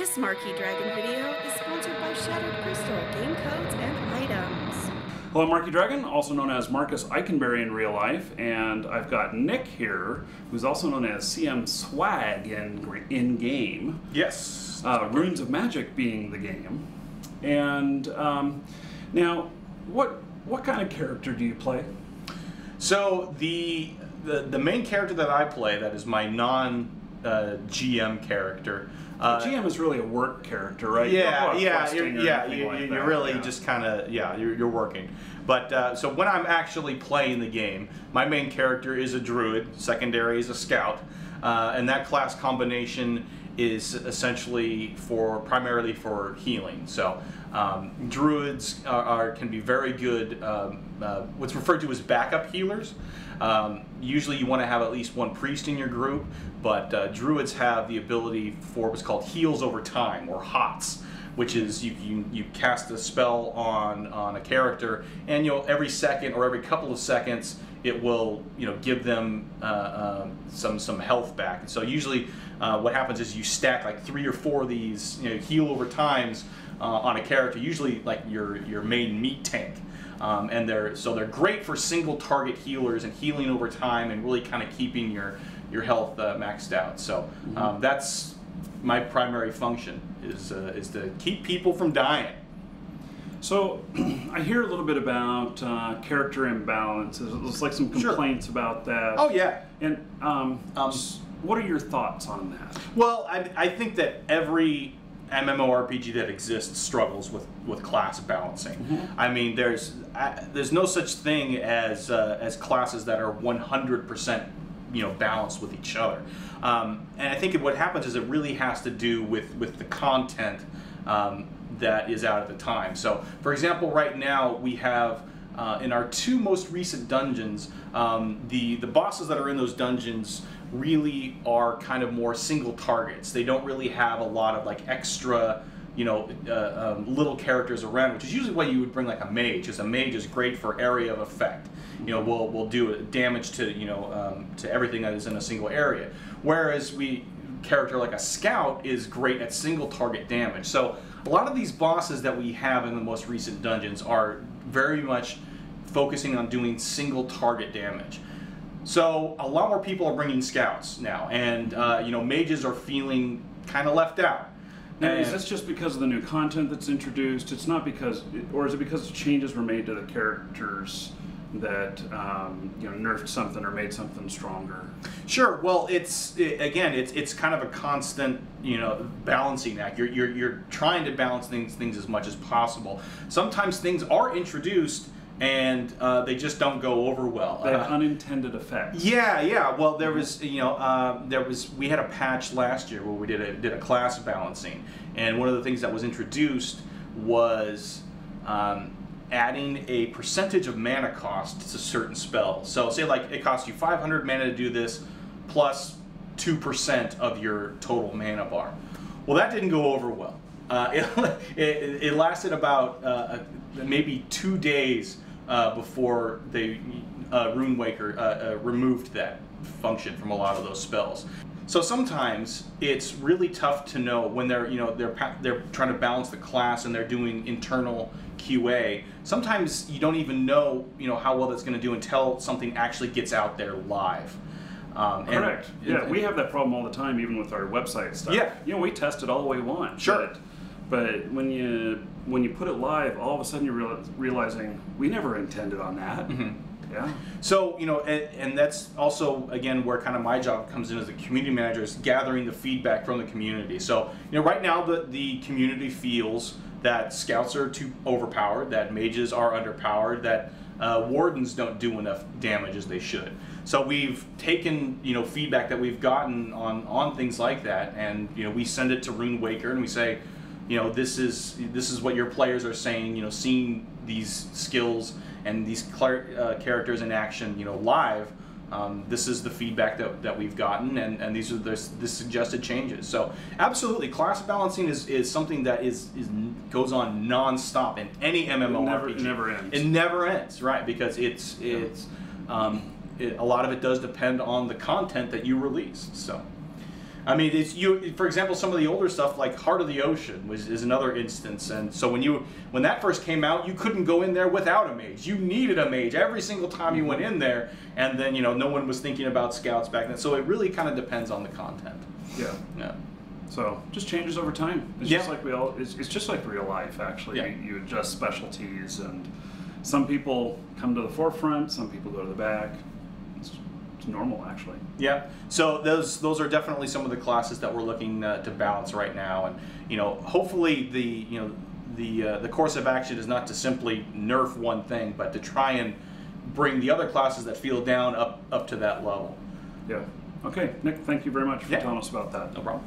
This Marquee Dragon video is sponsored by Shattered Crystal, game codes and items. Hello, I'm Marquee Dragon, also known as Marcus Eikenberry in real life, and I've got Nick here, who's also known as CM Swag in game. Yes. Runes of Magic being the game. And now, what kind of character do you play? So the main character that I play, that is my non-GM character. GM is really a work character, right? You're really just kind of, you're working. But so when I'm actually playing the game, my main character is a druid, secondary is a scout, and that class combination is essentially primarily for healing. So druids can be very good, what's referred to as backup healers. Usually you want to have at least one priest in your group, but druids have the ability for what's called heals over time, or HOTS, which is you cast a spell on a character, and every second or every couple of seconds it will give them some health back. And so usually what happens is you stack like 3 or 4 of these heal over times on a character, usually like your main meat tank. And they're great for single target healers and healing over time and really kind of keeping your health maxed out. So that's my primary function, is to keep people from dying. So I hear a little bit about character imbalance. There's like some complaints about that. Oh yeah. And what are your thoughts on that? Well, I think that every MMORPG that exists struggles with class balancing. I mean, there's no such thing as classes that are 100% balanced with each other. And I think what happens is it really has to do with the content that is out at the time. So, for example, right now we have in our 2 most recent dungeons, the bosses that are in those dungeons really are kind of more single targets. They don't really have a lot of like extra, little characters around, which is usually why you would bring like a mage, because a mage is great for area of effect. Will do damage to to everything that is in a single area. Whereas character like a scout is great at single target damage. So a lot of these bosses that we have in the most recent dungeons are very much focusing on doing single target damage. So a lot more people are bringing scouts now, and mages are feeling kind of left out. Now, is this just because of the new content that's introduced? It's not because, or is it because changes were made to the characters that nerfed something or made something stronger? Sure. Well, it's kind of a constant balancing act. You're trying to balance things as much as possible. Sometimes things are introduced and they just don't go over well. They have unintended effects. Yeah. Well, there was we had a patch last year where we did a class balancing, and one of the things that was introduced was adding a percentage of mana cost to certain spells. So say like it costs you 500 mana to do this, plus 2% of your total mana bar. Well, that didn't go over well. It lasted about maybe 2 days before Runewaker removed that function from a lot of those spells. So sometimes it's really tough to know when they're trying to balance the class and they're doing internal QA. Sometimes you don't even know how well that's going to do until something actually gets out there live. Correct. We have that problem all the time, even with our website stuff. Yeah. We test it all we want. Sure. But when you put it live, all of a sudden you're realizing we never intended on that. Yeah. So and that's also again where kind of my job comes in as the community manager, is gathering the feedback from the community. So right now the community feels that scouts are too overpowered, that mages are underpowered, that wardens don't do enough damage as they should. So we've taken feedback that we've gotten on things like that, and we send it to Runewaker and we say, this is what your players are saying. Seeing these skills and these characters in action, live. This is the feedback that we've gotten, and these are the suggested changes. So absolutely, class balancing is something that goes on non-stop in any MMORPG. It never ends. It never ends, right? Because a lot of it does depend on the content that you release. So. I mean, it's for example, some of the older stuff like Heart of the Ocean is another instance. And so when that first came out, you couldn't go in there without a mage. You needed a mage every single time you went in there. And then no one was thinking about scouts back then. So it really kind of depends on the content. Yeah. Yeah. So just changes over time. It's just like it's just like real life actually. Yeah. You adjust specialties, and some people come to the forefront, some people go to the back. It's normal actually. Yeah. So those are definitely some of the classes that we're looking to balance right now, and hopefully the course of action is not to simply nerf one thing, but to try and bring the other classes that feel down up to that level. Yeah. Okay, Nick, thank you very much for Yeah. telling us about that. No problem.